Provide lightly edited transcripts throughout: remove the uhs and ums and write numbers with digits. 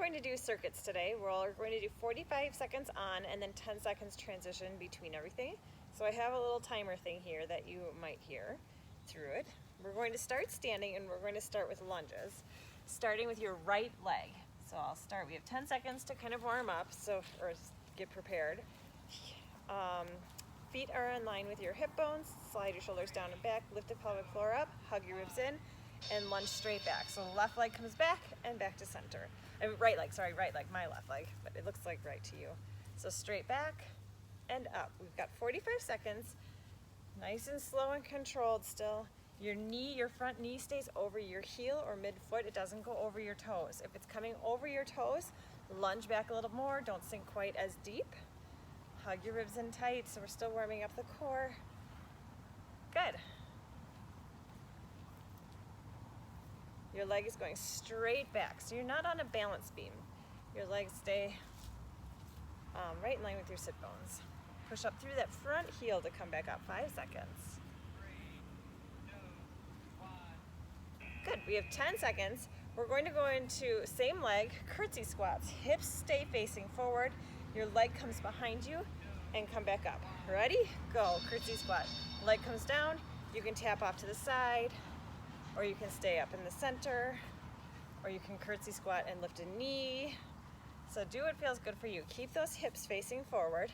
going to do circuits today. We're going to do 45 seconds on and then 10 seconds transition between everything. So I have a little timer thing here that you might hear through it. We're going to start standing and we're going to start with lunges, starting with your right leg. So I'll start, we have 10 seconds to kind of warm up, or get prepared. Feet are in line with your hip bones, slide your shoulders down and back, lift the pelvic floor up, hug your ribs in, and lunge straight back. So the left leg comes back and back to center. Right leg, my left leg, but it looks like right to you. So straight back and up. We've got 45 seconds, nice and slow and controlled still. Your front knee stays over your heel or midfoot. It doesn't go over your toes. If it's coming over your toes, lunge back a little more. Don't sink quite as deep. Hug your ribs in tight, so we're still warming up the core. Good. Your leg is going straight back, so you're not on a balance beam. Your legs stay right in line with your sit bones. Push up through that front heel to come back up. 5 seconds. Good, we have 10 seconds. We're going to go into same leg, curtsy squats. Hips stay facing forward. Your leg comes behind you and come back up. Ready? Go, curtsy squat. Leg comes down, you can tap off to the side, or you can stay up in the center, or you can curtsy squat and lift a knee. So do what feels good for you. Keep those hips facing forward.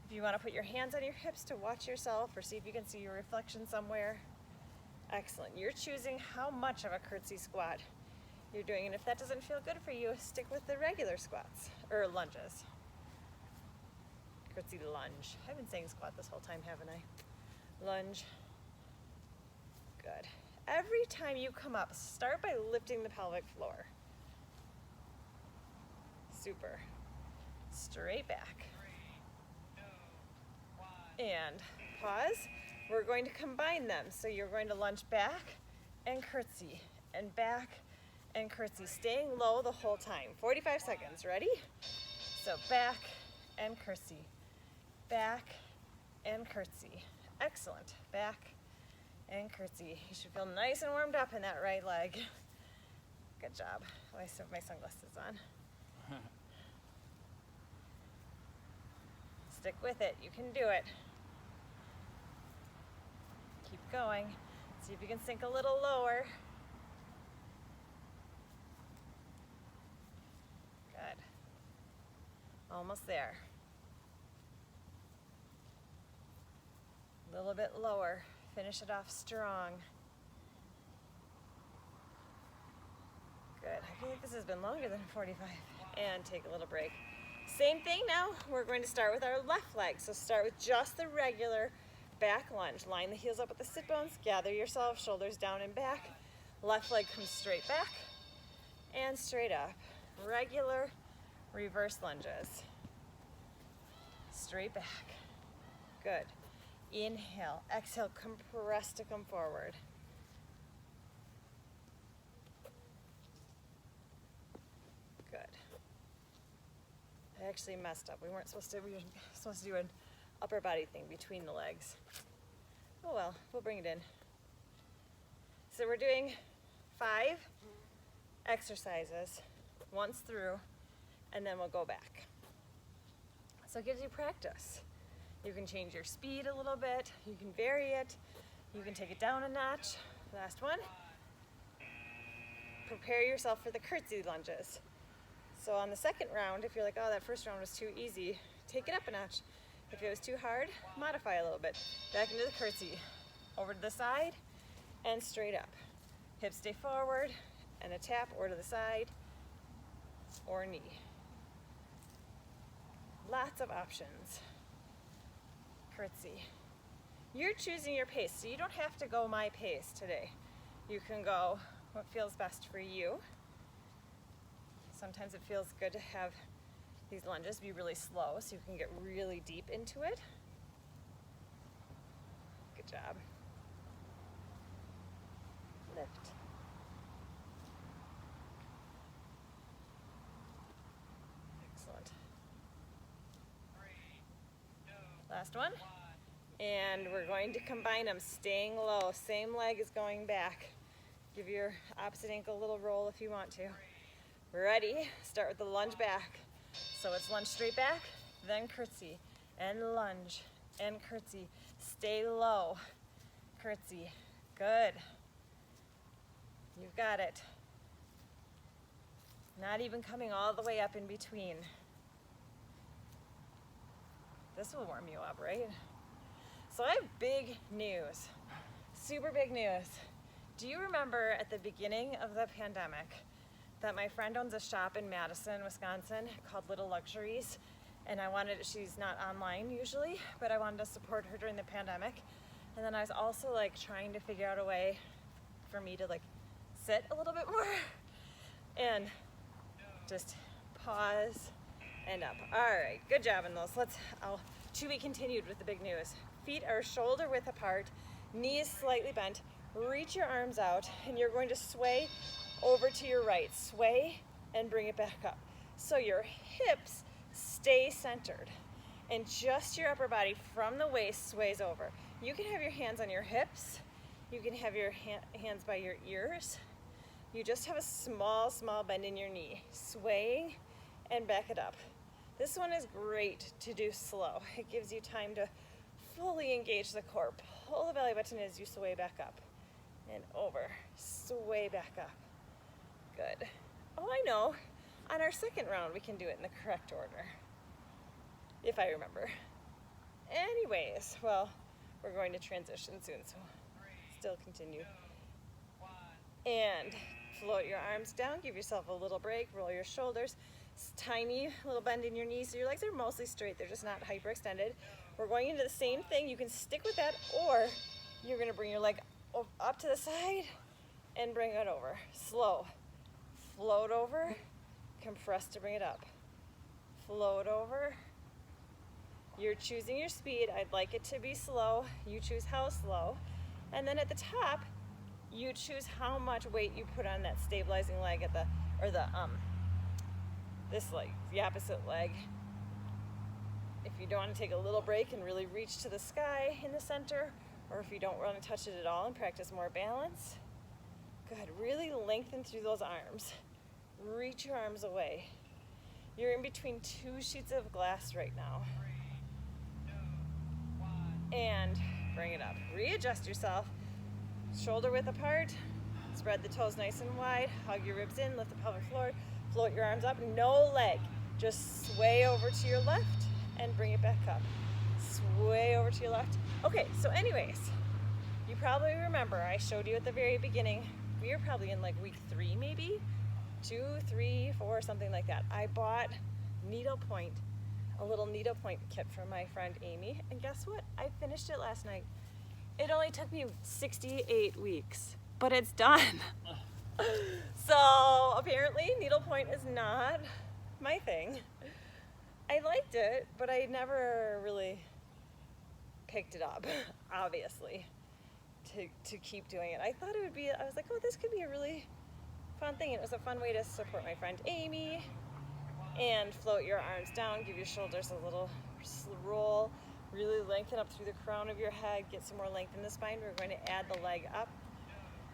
If you want to put your hands on your hips to watch yourself or see if you can see your reflection somewhere. Excellent. You're choosing how much of a curtsy squat you're doing, and if that doesn't feel good for you, stick with the regular squats, or lunges. Curtsy lunge. I've been saying squat this whole time, haven't I? Lunge. Good. Every time you come up, start by lifting the pelvic floor. Super. Straight back. And pause. We're going to combine them. So you're going to lunge back and curtsy, and back and curtsy, staying low the whole time. 45 seconds. Ready? So back and curtsy. Back and curtsy. Excellent. Back and curtsy. You should feel nice and warmed up in that right leg. Good job. Oh, I still have my sunglasses on. Stick with it. You can do it. Keep going. See if you can sink a little lower. Good. Almost there. A little bit lower. Finish it off strong. Good. I feel like this has been longer than 45. And take a little break. Same thing now. We're going to start with our left leg. So start with just the regular back lunge. Line the heels up with the sit bones. Gather yourself, shoulders down and back. Left leg comes straight back and straight up. Regular reverse lunges. Straight back. Good. Inhale. Exhale. Compress to come forward. Good. I actually messed up. We were supposed to do an upper body thing between the legs. Oh well, we'll bring it in. So we're doing 5 exercises once through, and then we'll go back. So it gives you practice. You can change your speed a little bit. You can vary it. You can take it down a notch. Last one. Prepare yourself for the curtsy lunges. So on the second round, if you're like, oh, that first round was too easy, take it up a notch. If it was too hard, modify a little bit. Back into the curtsy. Over to the side and straight up. Hips stay forward and a tap, or to the side or knee. Lots of options. Curtsy. You're choosing your pace, so you don't have to go my pace today. You can go what feels best for you. Sometimes it feels good to have these lunges be really slow so you can get really deep into it. Good job. Lift. Excellent. Last one. And we're going to combine them, staying low. Same leg is going back. Give your opposite ankle a little roll if you want to. Ready? Start with the lunge back. So it's lunge straight back, then curtsy, and lunge, and curtsy. Stay low, curtsy. Good. You've got it. Not even coming all the way up in between. This will warm you up, right? So I have big news, super big news. Do you remember at the beginning of the pandemic that my friend owns a shop in Madison, Wisconsin called Little Luxuries, and she's not online usually, but I wanted to support her during the pandemic. And then I was also like trying to figure out a way for me to like sit a little bit more and just pause and up. All right, good job in those. To be continued with the big news. Feet are shoulder width apart, knees slightly bent. Reach your arms out, and you're going to sway over to your right. Sway and bring it back up. So your hips stay centered, and just your upper body from the waist sways over. You can have your hands on your hips. You can have your hands by your ears. You just have a small, small bend in your knee. Swaying and back it up. This one is great to do slow. It gives you time to fully engage the core. Pull the belly button as you sway back up and over. Sway back up. Good. Oh, I know. On our second round, we can do it in the correct order, if I remember. Anyways, well, we're going to transition soon, so still continue. And float your arms down. Give yourself a little break. Roll your shoulders. Tiny little bend in your knees. So your legs are mostly straight. They're just not hyperextended. We're going into the same thing. You can stick with that, or you're going to bring your leg up to the side and bring it over. Slow. Float over. Compress to bring it up. Float over. You're choosing your speed. I'd like it to be slow. You choose how slow. And then at the top, you choose how much weight you put on that stabilizing leg this leg, the opposite leg. If you don't want to take a little break and really reach to the sky in the center, or if you don't want to touch it at all and practice more balance, good. Really lengthen through those arms. Reach your arms away. You're in between two sheets of glass right now. And bring it up. Readjust yourself. Shoulder width apart. Spread the toes nice and wide. Hug your ribs in. Lift the pelvic floor. Float your arms up. No leg. Just sway over to your left and bring it back up. Sway over to your left. Okay, so anyways, you probably remember I showed you at the very beginning. We were probably in like week 3 maybe. 2, 3, 4, something like that. I bought a little needlepoint kit from my friend Amy, and guess what? I finished it last night. It only took me 68 weeks, but it's done. So apparently needlepoint is not my thing. I liked it, but I never really picked it up, obviously, to keep doing it. I thought it would be, I was like, oh, this could be a really fun thing. It was a fun way to support my friend Amy. And float your arms down, give your shoulders a little roll, really lengthen up through the crown of your head, get some more length in the spine. We're going to add the leg up,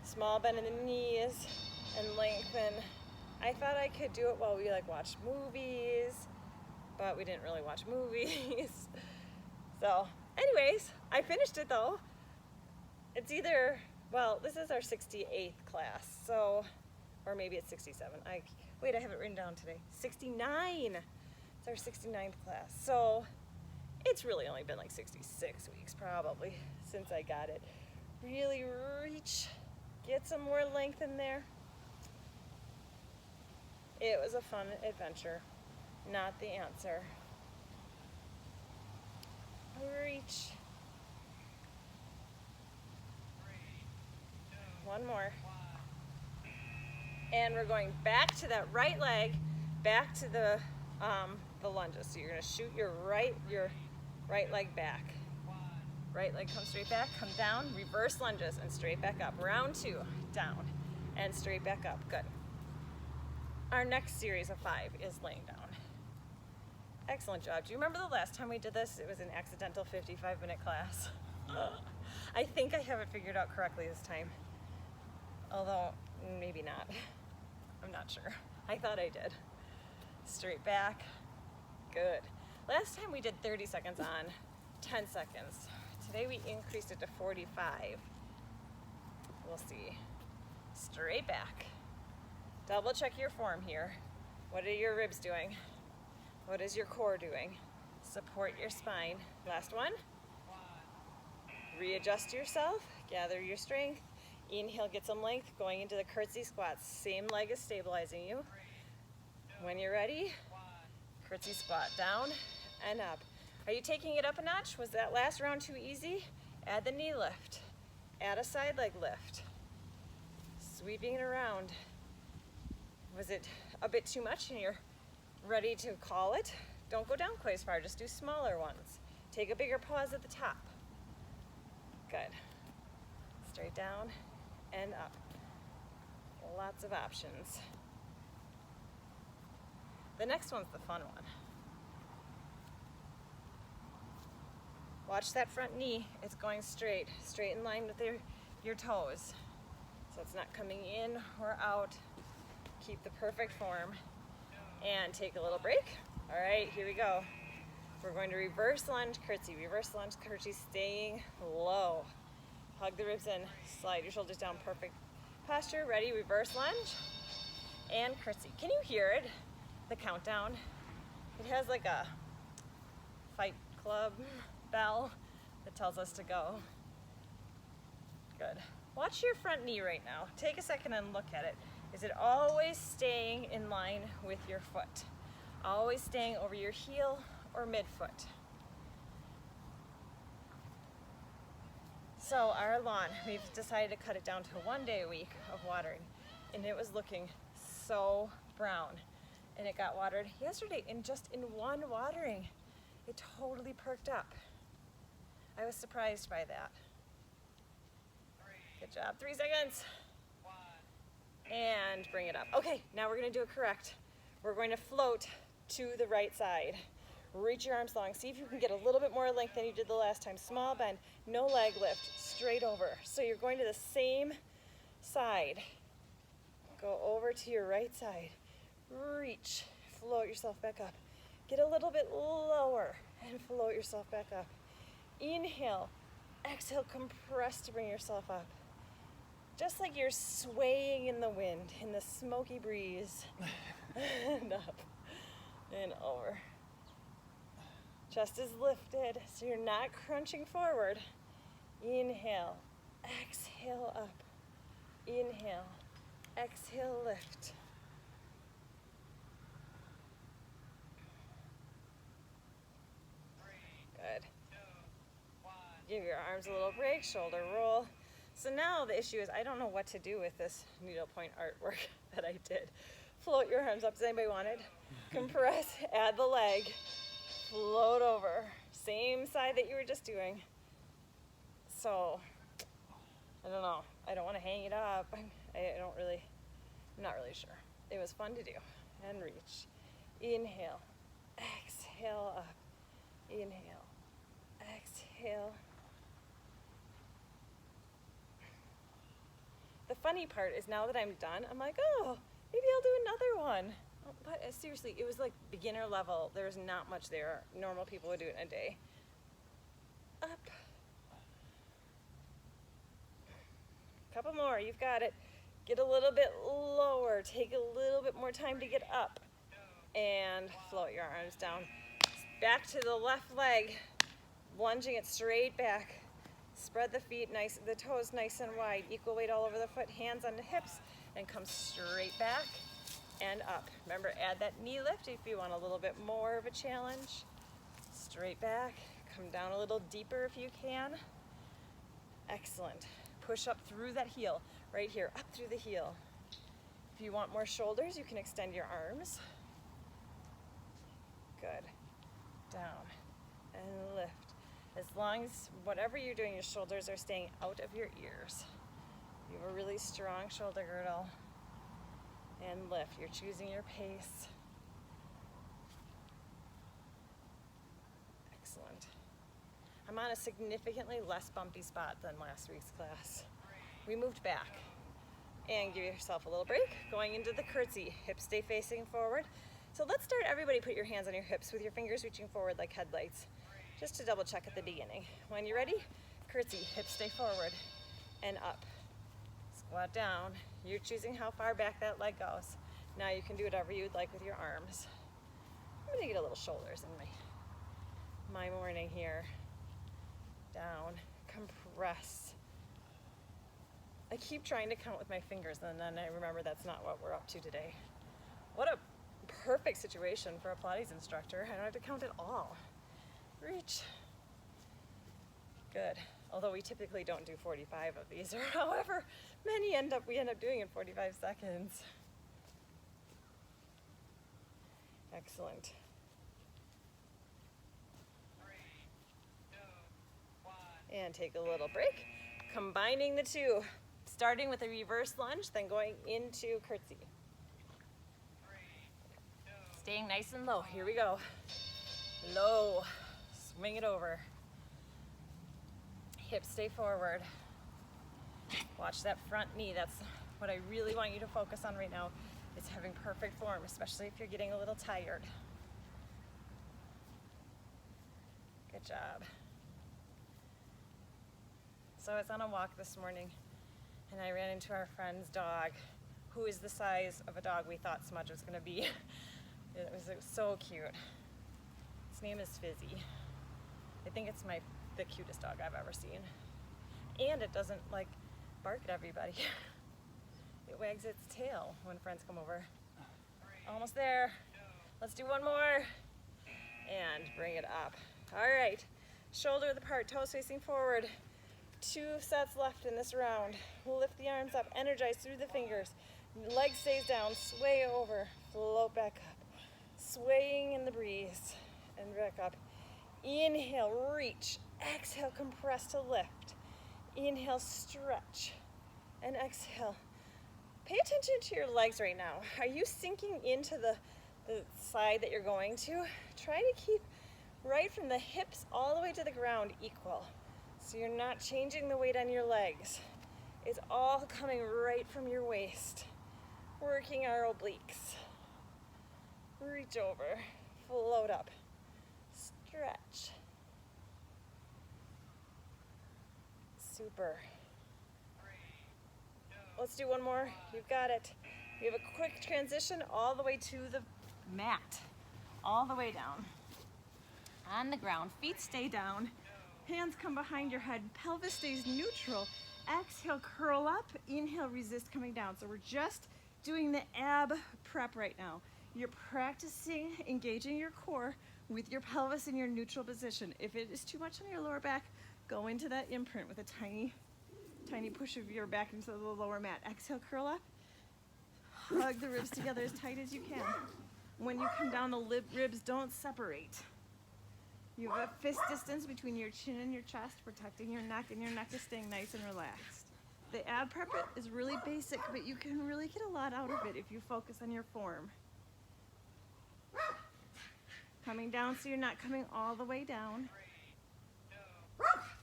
small bend in the knees, and lengthen. I thought I could do it while we watched movies, but we didn't really watch movies. So anyways, I finished it though. It's either, well, this is our 68th class, so, or maybe it's 67. Wait, I have it written down today. 69. It's our 69th class. So it's really only been like 66 weeks probably since I got it. Really reach, get some more length in there. It was a fun adventure, not the answer. Reach. One more. And we're going back to that right leg, back to the lunges. So you're going to shoot your right leg back. Right leg comes straight back, come down, reverse lunges, and straight back up. Round 2, down, and straight back up. Good. Our next series of 5 is laying down. Excellent job. Do you remember the last time we did this? It was an accidental 55-minute class. I think I have it figured out correctly this time. Although, maybe not. I'm not sure. I thought I did. Straight back. Good. Last time we did 30 seconds on, 10 seconds. Today we increased it to 45. We'll see. Straight back. Double check your form here. What are your ribs doing? What is your core doing? Support your spine. Last one. Readjust yourself. Gather your strength. Inhale, get some length. Going into the curtsy squats. Same leg is stabilizing you. When you're ready, curtsy squat. Down and up. Are you taking it up a notch? Was that last round too easy? Add the knee lift. Add a side leg lift. Sweeping it around. Was it a bit too much and you're ready to call it? Don't go down quite as far, just do smaller ones. Take a bigger pause at the top. Good. Straight down and up. Lots of options. The next one's the fun one. Watch that front knee, it's going straight in line with your toes. So it's not coming in or out. Keep the perfect form and take a little break. All right, here we go. We're going to reverse lunge curtsy, staying low. Hug the ribs in, slide your shoulders down, perfect posture. Ready, reverse lunge and curtsy. Can you hear it? The countdown. It has like a Fight Club bell that tells us to go. Good. Watch your front knee right now. Take a second and look at it. Is it always staying in line with your foot? Always staying over your heel or midfoot? So our lawn, we've decided to cut it down to 1 day a week of watering, and it was looking so brown. And it got watered yesterday, and just in one watering, it totally perked up. I was surprised by that. Good job, 3 seconds. And bring it up. Okay, now we're gonna do it correct. We're going to float to the right side. Reach your arms long. See if you can get a little bit more length than you did the last time. Small bend, no leg lift, straight over. So you're going to the same side. Go over to your right side. Reach, float yourself back up. Get a little bit lower and float yourself back up. Inhale, exhale, compress to bring yourself up. Just like you're swaying in the wind, in the smoky breeze. And up and over. Chest is lifted, so you're not crunching forward. Inhale, exhale up. Inhale, exhale, lift. Good. Give your arms a little break, shoulder roll. So now the issue is I don't know what to do with this needlepoint artwork that I did. Float your arms up. Does anybody want it? Compress, add the leg, float over. Same side that you were just doing. So, I don't know. I don't want to hang it up. I'm not really sure. It was fun to do. And reach. Inhale, exhale up. Inhale, exhale. The funny part is now that I'm done, I'm like, oh, maybe I'll do another one. But seriously, it was like beginner level. There was not much there. Normal people would do it in a day. Up. Couple more, you've got it. Get a little bit lower. Take a little bit more time to get up. And float your arms down. Back to the left leg. Lunging it straight back. Spread the feet nice, the toes nice and wide. Equal weight all over the foot, hands on the hips, and come straight back and up. Remember, add that knee lift if you want a little bit more of a challenge. Straight back, come down a little deeper if you can. Excellent. Push up through that heel, right here, up through the heel. If you want more shoulders, you can extend your arms. Good. Down and lift. As long as whatever you're doing, your shoulders are staying out of your ears. You have a really strong shoulder girdle. And lift. You're choosing your pace. Excellent. I'm on a significantly less bumpy spot than last week's class. We moved back. And give yourself a little break. Going into the curtsy, hips stay facing forward. So let's start, everybody put your hands on your hips with your fingers reaching forward like headlights, just to double check at the beginning. When you're ready, curtsy, hips stay forward and up. Squat down. You're choosing how far back that leg goes. Now you can do whatever you'd like with your arms. I'm gonna get a little shoulders in my morning here. Down, compress. I keep trying to count with my fingers and then I remember that's not what we're up to today. What a perfect situation for a Pilates instructor. I don't have to count at all. Reach. Good. Although we typically don't do 45 of these, or however many we end up doing in 45 seconds. Excellent. 3, 2, 1. And take a little break. Combining the two. Starting with a reverse lunge, then going into curtsy. 3, 2. Staying nice and low. Here we go. Low. Swing it over. Hips stay forward. Watch that front knee. That's what I really want you to focus on right now. Is having perfect form, especially if you're getting a little tired. Good job. So I was on a walk this morning and I ran into our friend's dog, who is the size of a dog we thought Smudge was gonna be. It was so cute. Its name is Fizzy. I think it's the cutest dog I've ever seen. And it doesn't bark at everybody. It wags its tail when friends come over. Almost there. Let's do one more. And bring it up. All right. Shoulder width apart, toes facing forward. 2 sets left in this round. Lift the arms up, energize through the fingers. Leg stays down, sway over, float back up. Swaying in the breeze and back up. Inhale, reach. Exhale, compress to lift. Inhale, stretch. And exhale. Pay attention to your legs right now. Are you sinking into the side that you're going to? Try to keep right from the hips all the way to the ground equal. So you're not changing the weight on your legs. It's all coming right from your waist. Working our obliques. Reach over, float up, stretch. Super. Let's do one more. You've got it. We have a quick transition all the way to the mat. All the way down. On the ground, feet stay down. Hands come behind your head. Pelvis stays neutral. Exhale, curl up. Inhale, resist coming down. So we're just doing the ab prep right now. You're practicing engaging your core with your pelvis in your neutral position. If it is too much on your lower back, go into that imprint with a tiny push of your back into the lower mat. Exhale, curl up. Hug the ribs together as tight as you can. When you come down, the ribs don't separate. You have a fist distance between your chin and your chest, protecting your neck, and your neck is staying nice and relaxed. The ab prep is really basic, but you can really get a lot out of it if you focus on your form. Coming down so you're not coming all the way down.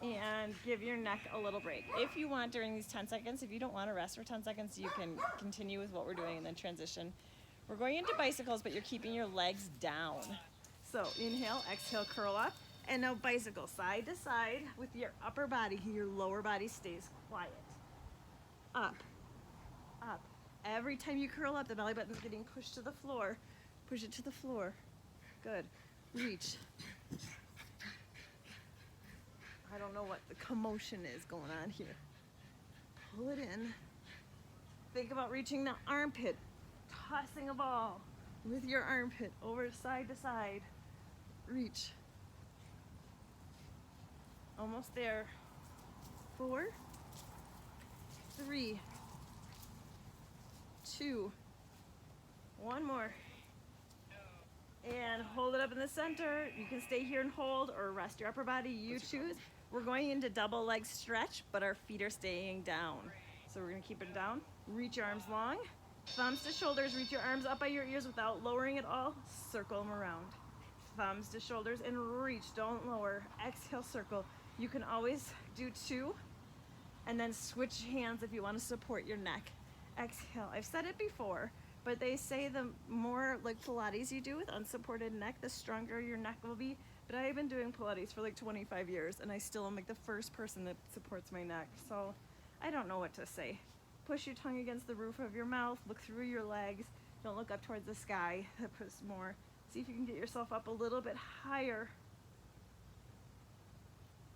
And give your neck a little break. If you want during these 10 seconds, if you don't want to rest for 10 seconds, you can continue with what we're doing and then transition. We're going into bicycles, but you're keeping your legs down. So inhale, exhale, curl up. And now bicycle side to side with your upper body. Your lower body stays quiet. Up, up. Every time you curl up, the belly button's getting pushed to the floor. Push it to the floor. Good. Reach. I don't know what the commotion is going on here. Pull it in. Think about reaching the armpit. Tossing a ball with your armpit over side to side. Reach. Almost there. 4, 3, 2, 1 more. And hold it up in the center. You can stay here and hold or rest your upper body, you choose. We're going into double leg stretch, but our feet are staying down. So we're gonna keep it down. Reach your arms long. Thumbs to shoulders, reach your arms up by your ears without lowering at all. Circle them around. Thumbs to shoulders and reach, don't lower. Exhale, circle. You can always do 2 and then switch hands if you want to support your neck. exhale. I've said it before, but they say the more like Pilates you do with unsupported neck, the stronger your neck will be. But I've been doing Pilates for like 25 years and I still am like the first person that supports my neck. So I don't know what to say. Push your tongue against the roof of your mouth, look through your legs. Don't look up towards the sky. That puts more. See if you can get yourself up a little bit higher.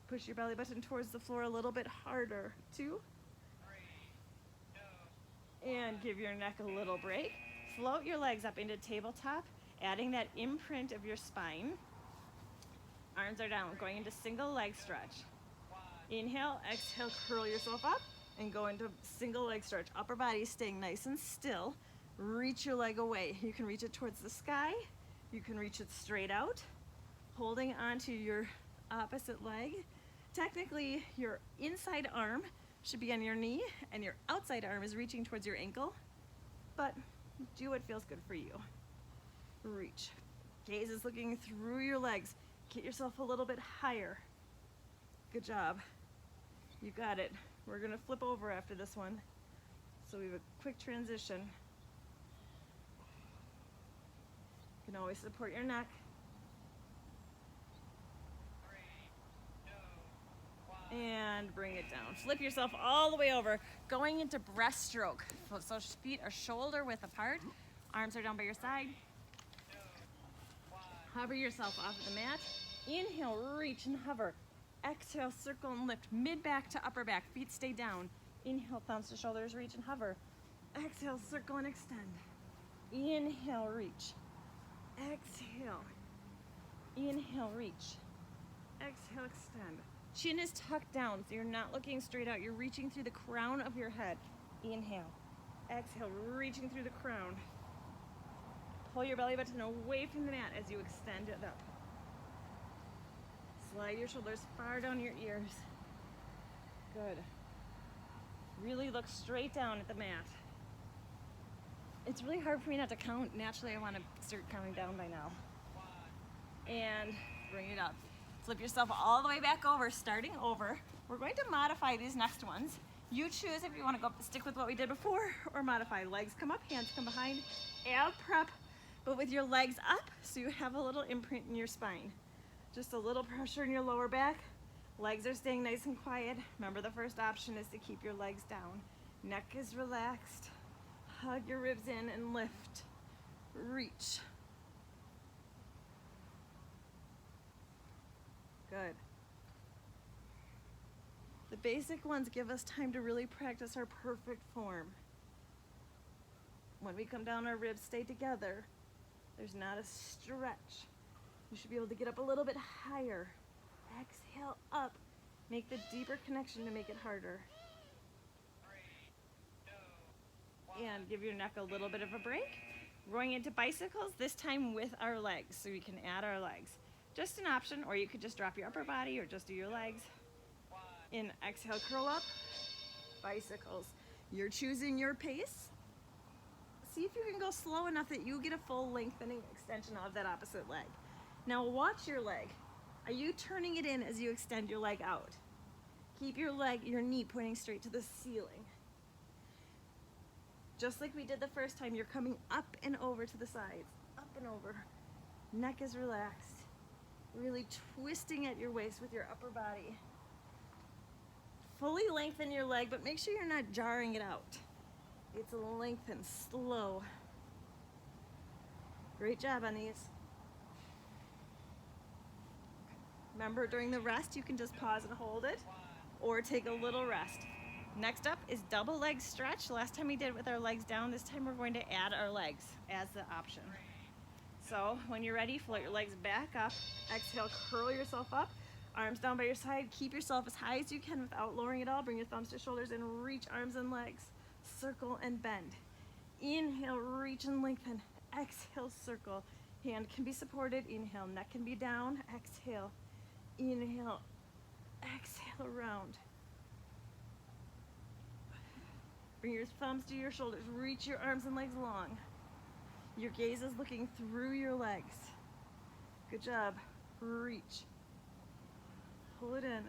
Push your belly button towards the floor a little bit harder. 2. 3, 2, And give your neck a little break. Float your legs up into tabletop, adding that imprint of your spine. Arms are down, going into single leg stretch. 1. Inhale, exhale, curl yourself up and go into single leg stretch. Upper body staying nice and still. Reach your leg away. You can reach it towards the sky. You can reach it straight out, holding onto your opposite leg. Technically, your inside arm should be on your knee and your outside arm is reaching towards your ankle, but do what feels good for you. Reach. Gaze is looking through your legs. Get yourself a little bit higher. Good job. You got it. We're gonna flip over after this one. So we have a quick transition. You can always support your neck. 3, 2, 1. And bring it down. Flip yourself all the way over, going into breaststroke. So feet are shoulder width apart. Arms are down by your side. 2, 1. Hover yourself off of the mat. Inhale, reach and hover. Exhale, circle and lift. Mid back to upper back. Feet stay down. Inhale, thumbs to shoulders, reach and hover. Exhale, circle and extend. Inhale, reach. Exhale. Inhale, reach. Exhale, extend. Chin is tucked down, so you're not looking straight out. You're reaching through the crown of your head. Inhale. Exhale, reaching through the crown. Pull your belly button away from the mat as you extend it up. Slide your shoulders far down your ears. Good. Really look straight down at the mat. It's really hard for me not to count. Naturally, I want to start counting down by now. And bring it up. Flip yourself all the way back over, starting over. We're going to modify these next ones. You choose if you want to go stick with what we did before or modify. Legs come up, hands come behind. Ab prep, but with your legs up so you have a little imprint in your spine. Just a little pressure in your lower back. Legs are staying nice and quiet. Remember, the first option is to keep your legs down. Neck is relaxed. Hug your ribs in and lift. Reach. Good. The basic ones give us time to really practice our perfect form. When we come down, our ribs stay together. There's not a stretch. You should be able to get up a little bit higher. Exhale up. Make the deeper connection to make it harder. 3, 2, 1. And give your neck a little bit of a break. Going into bicycles, this time with our legs, so we can add our legs. Just an option, or you could just drop your upper body or just do your legs. In exhale, curl up. Bicycles. You're choosing your pace. See if you can go slow enough that you get a full lengthening extension of that opposite leg. Now watch your leg. Are you turning it in as you extend your leg out? Keep your leg, your knee pointing straight to the ceiling. Just like we did the first time, you're coming up and over to the sides. Up and over. Neck is relaxed. Really twisting at your waist with your upper body. Fully lengthen your leg, but make sure you're not jarring it out. It's lengthened, slow. Great job on these. Remember, during the rest, you can just pause and hold it, or take a little rest. Next up is double leg stretch. Last time we did it with our legs down. This time we're going to add our legs as the option. So when you're ready, float your legs back up. Exhale, curl yourself up. Arms down by your side. Keep yourself as high as you can without lowering it all. Bring your thumbs to shoulders and reach arms and legs. Circle and bend. Inhale, reach and lengthen. Exhale, circle. Hand can be supported. Inhale, neck can be down. Exhale. Inhale. Exhale, round. Bring your thumbs to your shoulders. Reach your arms and legs long. Your gaze is looking through your legs. Good job. Reach. Pull it in.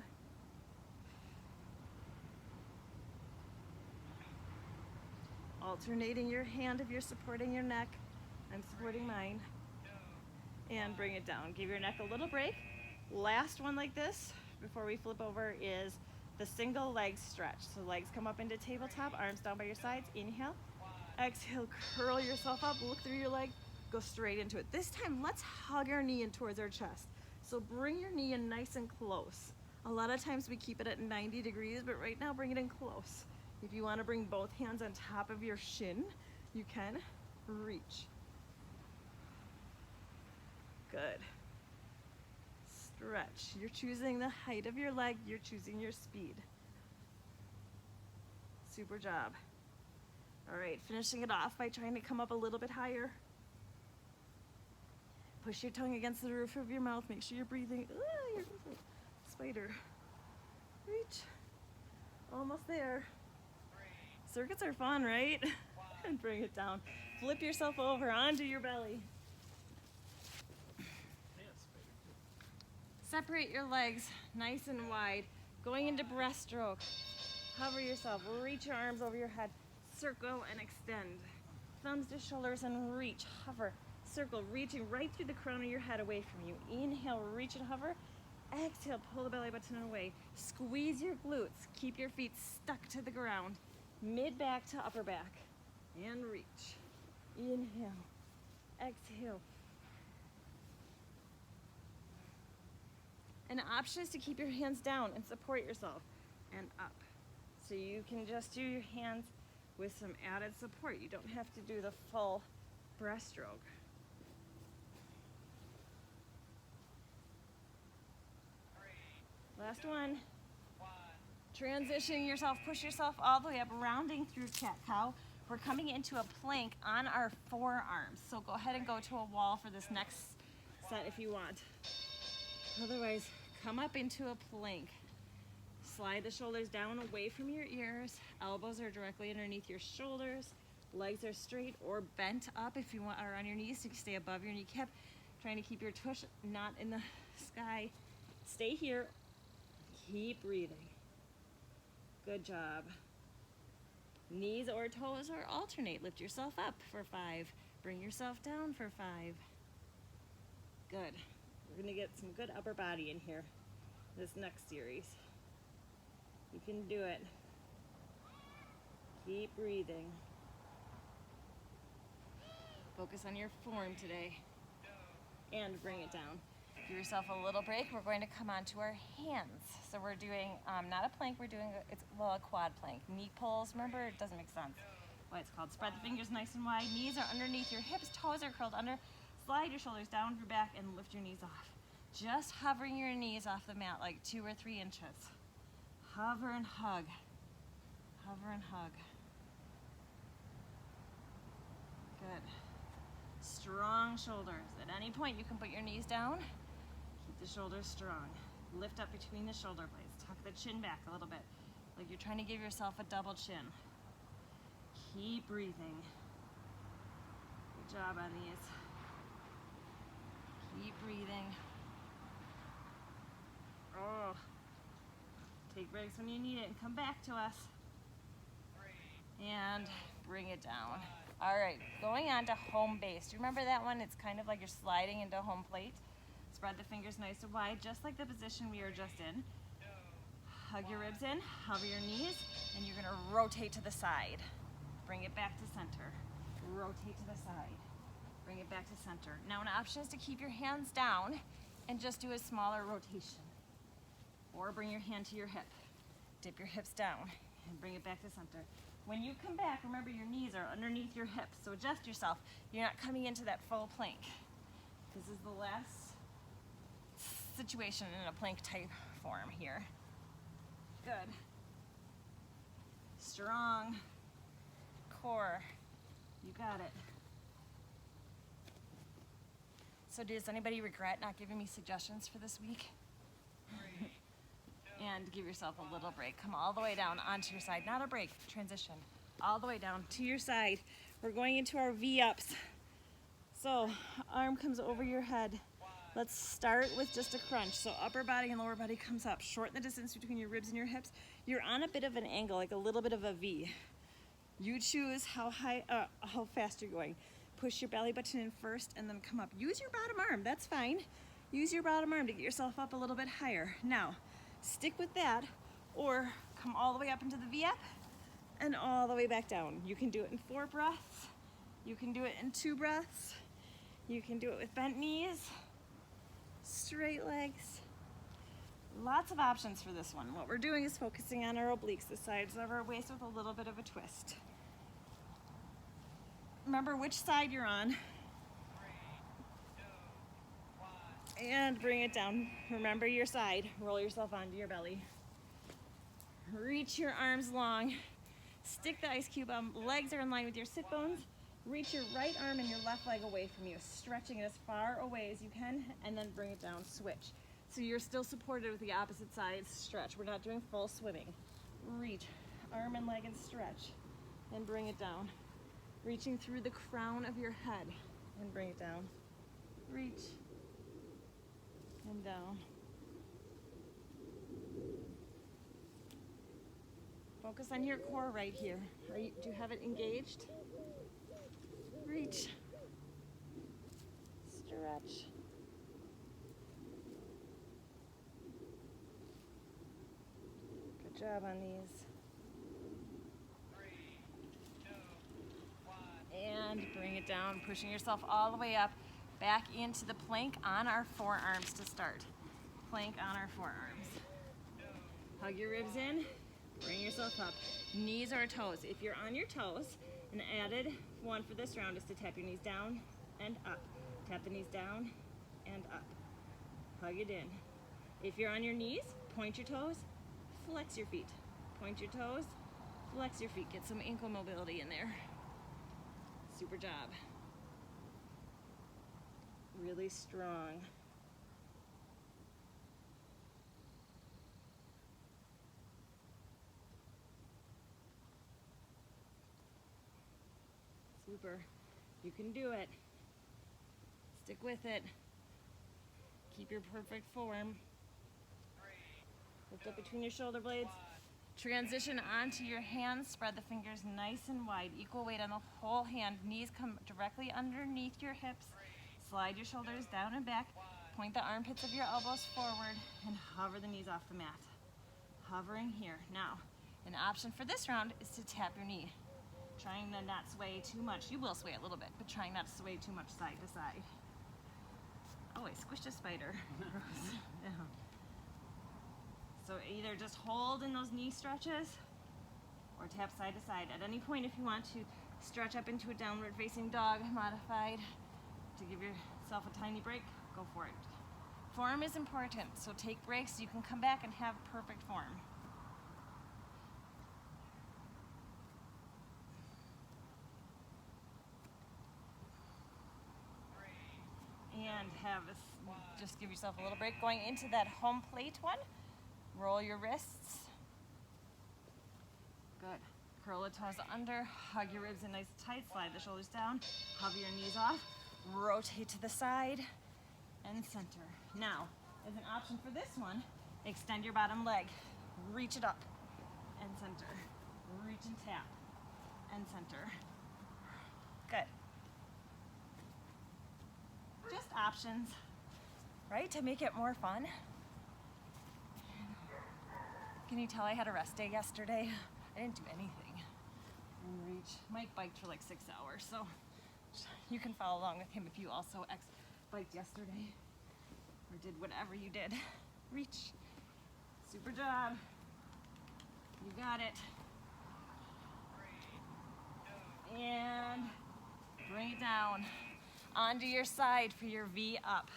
alternating your hand if you're supporting your neck. I'm supporting mine. And bring it down. Give your neck a little break. Last one like this before we flip over is the single leg stretch. So legs come up into tabletop, arms down by your sides. Inhale. Exhale, curl yourself up, look through your leg, go straight into it. This time, let's hug our knee in towards our chest. So bring your knee in nice and close. A lot of times we keep it at 90 degrees, but right now bring it in close. If you want to bring both hands on top of your shin, you can. Reach. Good. Stretch. You're choosing the height of your leg, you're choosing your speed. Super job. All right, finishing it off by trying to come up a little bit higher. Push your tongue against the roof of your mouth. Make sure you're breathing. You're spider. Reach. Almost there. Circuits are fun, right? And bring it down. Flip yourself over onto your belly. Separate your legs nice and wide. Going into breaststroke. Hover yourself. Reach your arms over your head. Circle and extend. Thumbs to shoulders and reach. Hover. Circle. Reaching right through the crown of your head away from you. Inhale, reach and hover. Exhale, pull the belly button away. Squeeze your glutes. Keep your feet stuck to the ground. Mid back to upper back. And reach. Inhale. Exhale. An option is to keep your hands down and support yourself. And up. So you can just do your hands with some added support. You don't have to do the full breaststroke. Last one. Transitioning yourself, push yourself all the way up, rounding through cat-cow. We're coming into a plank on our forearms. So go ahead and go to a wall for this next set if you want. Otherwise, come up into a plank. Slide the shoulders down away from your ears. Elbows are directly underneath your shoulders. Legs are straight or bent up if you want, or on your knees so you stay above your kneecap. Trying to keep your tush not in the sky. Stay here. Keep breathing. Good job. Knees or toes or alternate. Lift yourself up for 5. Bring yourself down for 5. Good. We're gonna get some good upper body in here this next series. You can do it. Keep breathing. Focus on your form today. And bring it down. Give yourself a little break. We're going to come onto our hands. So we're doing, not a plank, we're doing, a quad plank. Knee pulls, remember, it doesn't make sense what it's called. Spread the fingers nice and wide. Knees are underneath your hips, toes are curled under. Slide your shoulders down your back and lift your knees off. Just hovering your knees off the mat like 2 or 3 inches. Hover and hug. Hover and hug. Good. Strong shoulders. At any point you can put your knees down. Keep the shoulders strong. Lift up between the shoulder blades. Tuck the chin back a little bit. Like you're trying to give yourself a double chin. Keep breathing. Good job on these. Keep breathing. Oh. Take breaks when you need it and come back to us. And bring it down. All right, going on to home base. Do you remember that one? It's kind of like you're sliding into home plate. Spread the fingers nice and wide, just like the position we were just in. Hug your ribs in, hover your knees, and you're gonna rotate to the side. Bring it back to center. Rotate to the side. Bring it back to center. Now an option is to keep your hands down and just do a smaller rotation. Or bring your hand to your hip. Dip your hips down and bring it back to center. When you come back, remember your knees are underneath your hips, so adjust yourself. You're not coming into that full plank. This is the last situation in a plank type form here. Good. Strong core. You got it. So does anybody regret not giving me suggestions for this week? And give yourself a little break. Come all the way down onto your side. Not a break, transition. All the way down to your side. We're going into our V-ups. So, arm comes over your head. Let's start with just a crunch. So upper body and lower body comes up. Shorten the distance between your ribs and your hips. You're on a bit of an angle, like a little bit of a V. You choose how fast you're going. Push your belly button in first and then come up. Use your bottom arm, that's fine. Use your bottom arm to get yourself up a little bit higher. Now, stick with that or come all the way up into the V-up and all the way back down. You can do it in 4 breaths. You can do it in 2 breaths. You can do it with bent knees, straight legs. Lots of options for this one. What we're doing is focusing on our obliques, the sides of our waist with a little bit of a twist. Remember which side you're on. 3, 2, 1. And bring it down. Remember your side. Roll yourself onto your belly. Reach your arms long. Stick the ice cube up. Legs are in line with your sit bones. Reach your right arm and your left leg away from you, stretching it as far away as you can, and then bring it down, switch. So you're still supported with the opposite side stretch. We're not doing full swimming. Reach, arm and leg and stretch, and bring it down. Reaching through the crown of your head, and bring it down. Reach, and down. Focus on your core right here. Do you have it engaged? Reach, stretch. Good job on these. 3, 2, 1. And bring it down, pushing yourself all the way up, back into the plank on our forearms to start. Plank on our forearms. Hug your ribs in, bring yourself up. Knees or toes. If you're on your toes, an added one for this round is to tap your knees down and up. Tap the knees down and up. Hug it in. If you're on your knees, point your toes, flex your feet. Point your toes, flex your feet. Get some ankle mobility in there. Super job. Really strong. Super. You can do it. Stick with it. Keep your perfect form. 3, Lift up between your shoulder blades. Transition onto your hands. Spread the fingers nice and wide. Equal weight on the whole hand. Knees come directly underneath your hips. Slide your shoulders down and back. Point the armpits of your elbows forward and hover the knees off the mat. Hovering here. Now, an option for this round is to tap your knee. Trying to not sway too much. You will sway a little bit, but trying not to sway too much side to side. Oh, I squished a spider. Yeah. So either just hold in those knee stretches or tap side to side. At any point, if you want to stretch up into a downward facing dog modified to give yourself a tiny break, go for it. Form is important, so take breaks. You can come back and have perfect form. And just give yourself a little break. Going into that home plate one, roll your wrists. Good. Curl the toes under, hug your ribs in nice and tight, slide the shoulders down, hover your knees off, rotate to the side, and center. Now, as an option for this one, extend your bottom leg, reach it up, and center. Reach and tap, and center. Good. Just options, right, to make it more fun. Can you tell I had a rest day yesterday? I didn't do anything. Reach. Mike biked for like 6 hours, so you can follow along with him if you also biked yesterday or did whatever you did. Reach. Super job. You got it. 3, 2, And bring it down. Onto your side for your V up.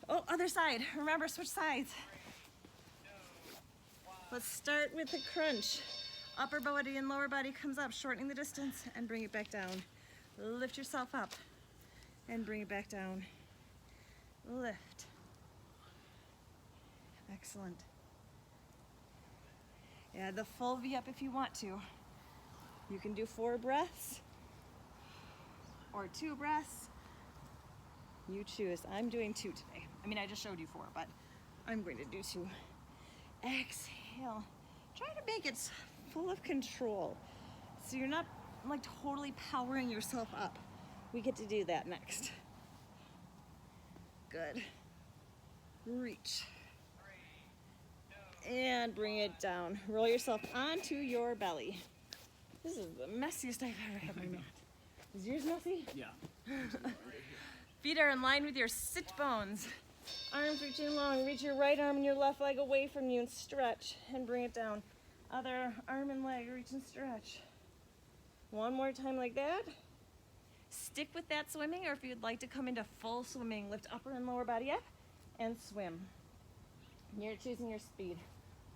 Oh, other side. Remember, switch sides. 2, 1. Let's start with a crunch. Upper body and lower body comes up, shortening the distance, and bring it back down. Lift yourself up and bring it back down. Lift. Excellent. Add the full V up if you want to. You can do 4 breaths or 2 breaths. You choose. I'm doing 2 today. I mean, I just showed you 4, but I'm going to do 2. Exhale. Try to make it full of control. So you're not like totally powering yourself up. We get to do that next. Good. Reach. And bring it down. Roll yourself onto your belly. This is the messiest I've ever had my mat. Is yours messy? Yeah. Feet are in line with your sit bones. Arms reaching long. Reach your right arm and your left leg away from you and stretch and bring it down. Other arm and leg, reach and stretch. One more time like that. Stick with that swimming, or if you'd like to come into full swimming, lift upper and lower body up and swim. You're choosing your speed.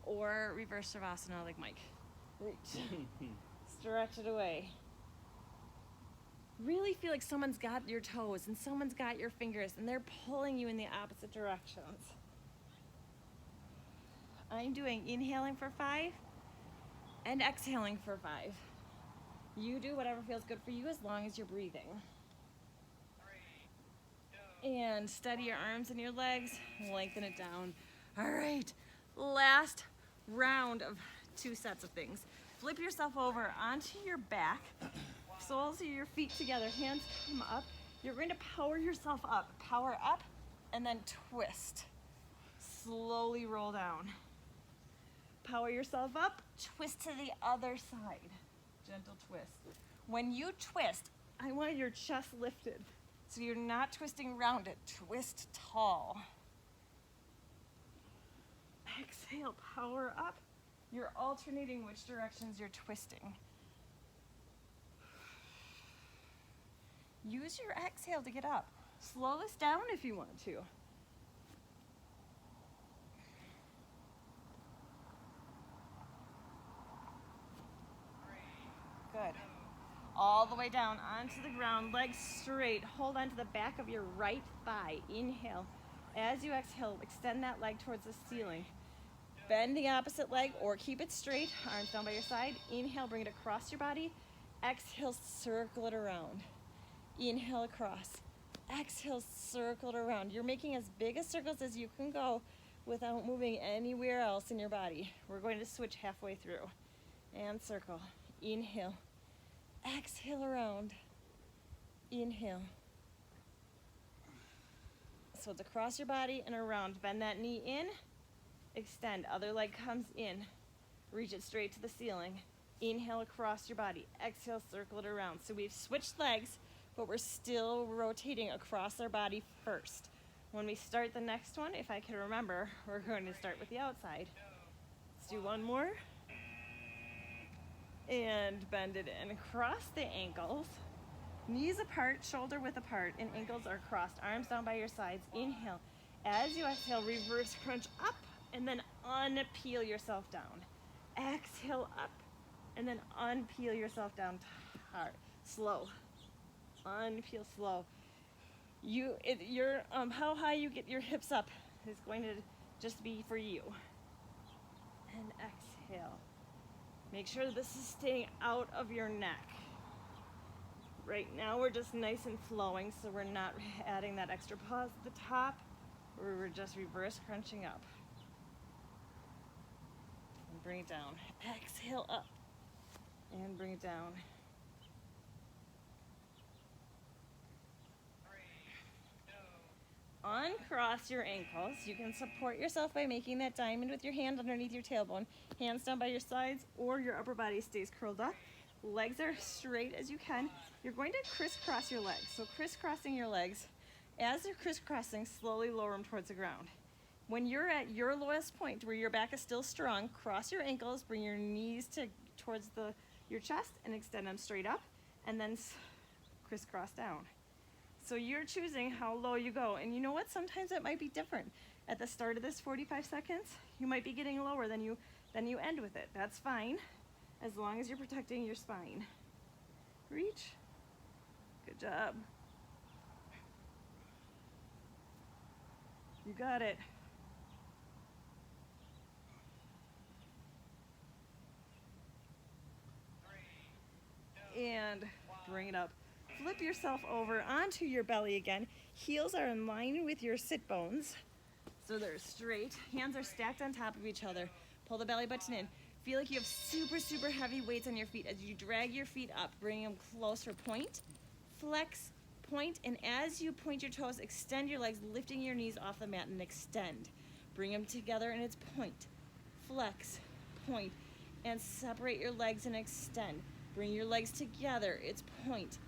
Or reverse Savasana like Mike. Reach. Stretch it away. Really feel like someone's got your toes and someone's got your fingers and they're pulling you in the opposite directions. I'm doing inhaling for 5 and exhaling for 5. You do whatever feels good for you as long as you're breathing. And steady your arms and your legs, lengthen it down. All right, last round of 2 sets of things. Flip yourself over onto your back, soles of your feet together, hands come up. You're going to power yourself up. Power up and then twist. Slowly roll down. Power yourself up, twist to the other side. Gentle twist. When you twist, I want your chest lifted. So you're not twisting around it. Twist tall. Exhale, power up. You're alternating which directions you're twisting. Use your exhale to get up. Slow this down if you want to. Good. All the way down onto the ground, legs straight. Hold on to the back of your right thigh. Inhale. As you exhale, extend that leg towards the ceiling. Bend the opposite leg or keep it straight. Arms down by your side. Inhale, bring it across your body. Exhale, circle it around. Inhale across. Exhale, circle it around. You're making as big a circles as you can go without moving anywhere else in your body. We're going to switch halfway through. And circle. Inhale. Exhale around. Inhale. So it's across your body and around. Bend that knee in. Extend. Other leg comes in. Reach it straight to the ceiling. Inhale across your body. Exhale, circle it around. So we've switched legs, but we're still rotating across our body first. When we start the next one, if I can remember, we're going to start with the outside. Let's do one more. And bend it in. Cross the ankles. Knees apart, shoulder width apart, and ankles are crossed. Arms down by your sides. Inhale. As you exhale, reverse crunch up, and then unpeel yourself down. Exhale up, and then unpeel yourself down hard. Slow. Unpeel slow. How high you get your hips up is going to just be for you. And exhale. Make sure this is staying out of your neck. Right now we're just nice and flowing, so we're not adding that extra pause at the top. We're just reverse crunching up. And bring it down. Exhale up. And bring it down. Uncross your ankles. You can support yourself by making that diamond with your hand underneath your tailbone. Hands down by your sides, or your upper body stays curled up. Legs are straight as you can. You're going to crisscross your legs. So crisscrossing your legs. As you're crisscrossing, slowly lower them towards the ground. When you're at your lowest point, where your back is still strong, cross your ankles, bring your knees towards your chest, and extend them straight up, and then crisscross down. So you're choosing how low you go. And you know what? Sometimes it might be different. At the start of this 45 seconds, you might be getting lower than you end with it. That's fine, as long as you're protecting your spine. Reach. Good job. You got it. And bring it up. Flip yourself over onto your belly again. Heels are in line with your sit bones. So they're straight. Hands are stacked on top of each other. Pull the belly button in. Feel like you have super, super heavy weights on your feet. As you drag your feet up, bring them closer. Point, flex, point, and as you point your toes, extend your legs, lifting your knees off the mat and extend. Bring them together and it's point, flex, point, and separate your legs and extend. Bring your legs together, it's point,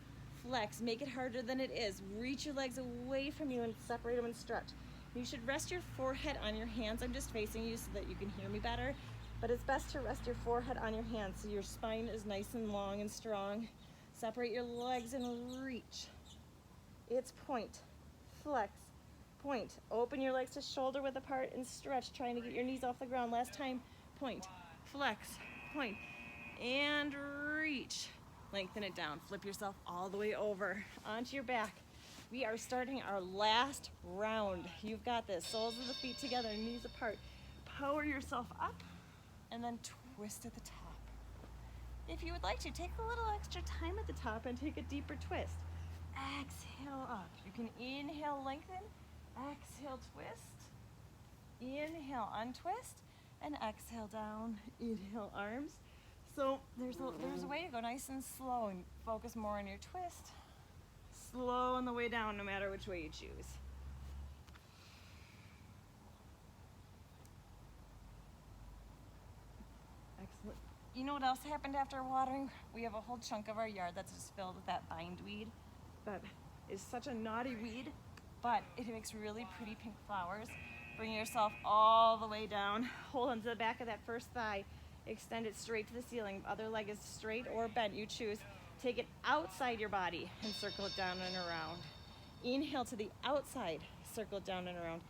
flex. Make it harder than it is. Reach your legs away from you and separate them and stretch. You should rest your forehead on your hands. I'm just facing you so that you can hear me better. But it's best to rest your forehead on your hands so your spine is nice and long and strong. Separate your legs and reach. It's point, flex, point. Open your legs to shoulder width apart and stretch, trying to get your knees off the ground. Last time, point, flex, point, and reach. Lengthen it down. Flip yourself all the way over onto your back. We are starting our last round. You've got this. Soles of the feet together, knees apart. Power yourself up and then twist at the top. If you would like to, take a little extra time at the top and take a deeper twist. Exhale up. You can inhale, lengthen, exhale, twist, inhale, untwist, and exhale down, inhale, arms. So there's a way to go nice and slow and focus more on your twist. Slow on the way down, no matter which way you choose. Excellent. You know what else happened after watering? We have a whole chunk of our yard that's just filled with that bindweed. That is such a naughty weed, but it makes really pretty pink flowers. Bring yourself all the way down. Hold onto the back of that first thigh. Extend it straight to the ceiling. Other leg is straight or bent, you choose. Take it outside your body and circle it down and around. Inhale to the outside, circle it down and around.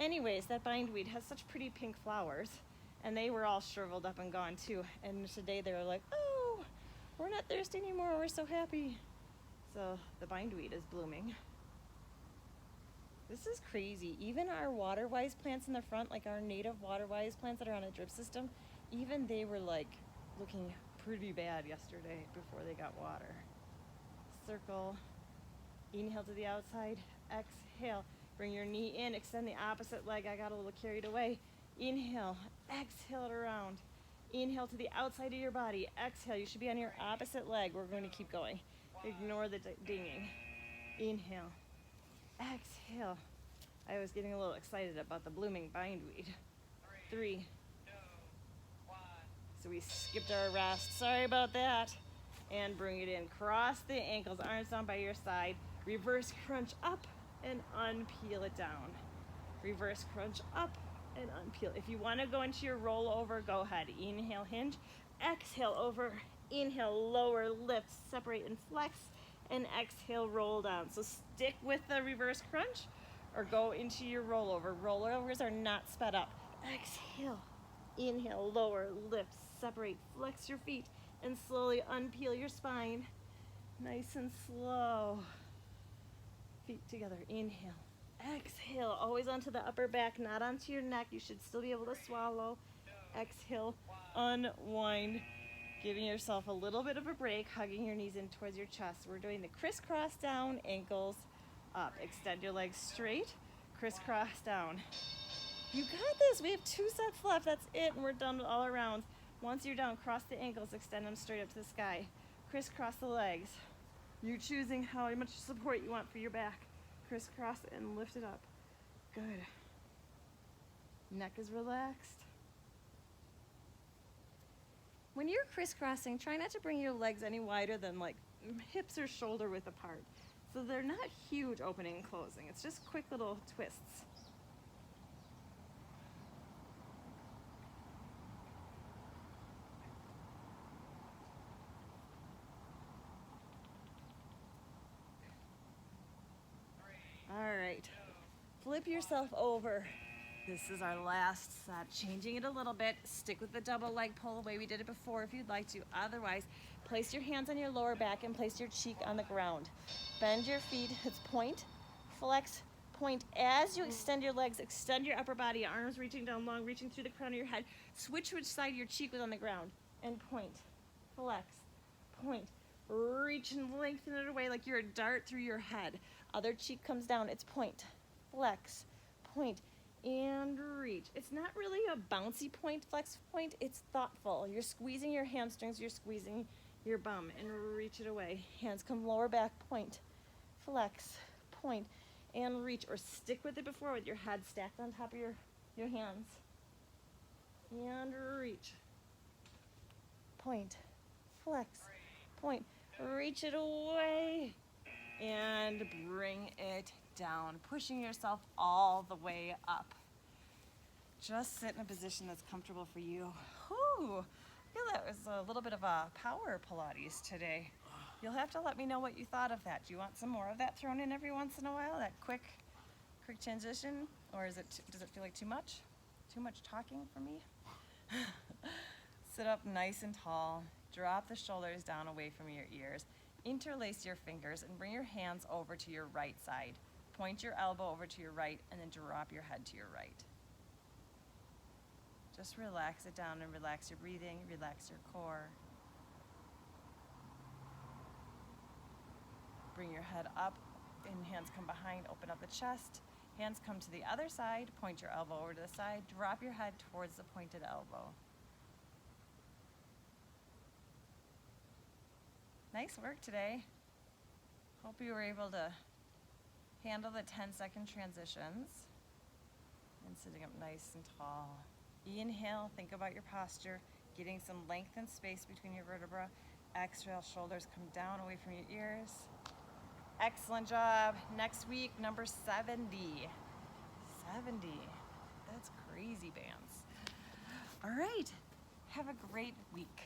Anyways, that bindweed has such pretty pink flowers, and they were all shriveled up and gone too. And today they were like, oh, we're not thirsty anymore, we're so happy. So the bindweed is blooming. This is crazy. Even our water-wise plants in the front, like our native water-wise plants that are on a drip system, even they were like looking pretty bad yesterday before they got water. Circle, inhale to the outside, exhale, bring your knee in, extend the opposite leg. I got a little carried away. Inhale, exhale it around. Inhale to the outside of your body, exhale. You should be on your opposite leg. We're going to keep going. Ignore the dinging. Inhale, exhale. I was getting a little excited about the blooming bindweed. 3, so we skipped our rest. Sorry about that. And bring it in. Cross the ankles, arms down by your side. Reverse crunch up and unpeel it down. Reverse crunch up and unpeel. If you want to go into your rollover, go ahead. Inhale, hinge. Exhale, over. Inhale, lower, lift, separate, and flex. And exhale, roll down. So stick with the reverse crunch or go into your rollover. Rollovers are not sped up. Exhale. Inhale, lower, lift, separate, flex your feet, and slowly unpeel your spine. Nice and slow. Feet together. Inhale. Exhale. Always onto the upper back, not onto your neck. You should still be able to swallow. Exhale. Unwind. Giving yourself a little bit of a break, hugging your knees in towards your chest. We're doing the crisscross down, ankles up. Extend your legs straight. Crisscross down. You got this. We have 2 sets left. That's it, and we're done with all our rounds. Once you're down, cross the ankles, extend them straight up to the sky. Crisscross the legs. You're choosing how much support you want for your back. Crisscross it and lift it up. Good. Neck is relaxed. When you're crisscrossing, try not to bring your legs any wider than like hips or shoulder width apart. So they're not huge opening and closing. It's just quick little twists. All right, flip yourself over. This is our last set. Changing it a little bit. Stick with the double leg pull the way we did it before if you'd like to. Otherwise, place your hands on your lower back and place your cheek on the ground. Bend your feet. It's point, flex, point. As you extend your legs, extend your upper body, arms reaching down long, reaching through the crown of your head. Switch which side your cheek was on the ground. And point, flex, point. Reach and lengthen it away like you're a dart through your head. Other cheek comes down. It's point, flex, point. and reach. It's not really a bouncy point, flex point, it's thoughtful. You're squeezing your hamstrings, you're squeezing your bum, and reach it away. Hands come lower back, point, flex, point, and reach, or stick with it before with your head stacked on top of your hands. And reach, point, flex, point, reach it away, and bring it down, pushing yourself all the way up. Just sit in a position that's comfortable for you. Whew, I feel that was a little bit of a power Pilates today. You'll have to let me know what you thought of that. Do you want some more of that thrown in every once in a while, that quick transition? Or does it feel like too much? Too much talking for me? Sit up nice and tall. Drop the shoulders down away from your ears. Interlace your fingers and bring your hands over to your right side. Point your elbow over to your right and then drop your head to your right. Just relax it down and relax your breathing, relax your core. Bring your head up and hands come behind, open up the chest. Hands come to the other side, point your elbow over to the side, drop your head towards the pointed elbow. Nice work today. Hope you were able to handle the 10-second transitions and sitting up nice and tall. Inhale, think about your posture, getting some length and space between your vertebrae. Exhale, shoulders come down away from your ears. Excellent job. Next week, number 70. 70. That's crazy, bands. All right. Have a great week.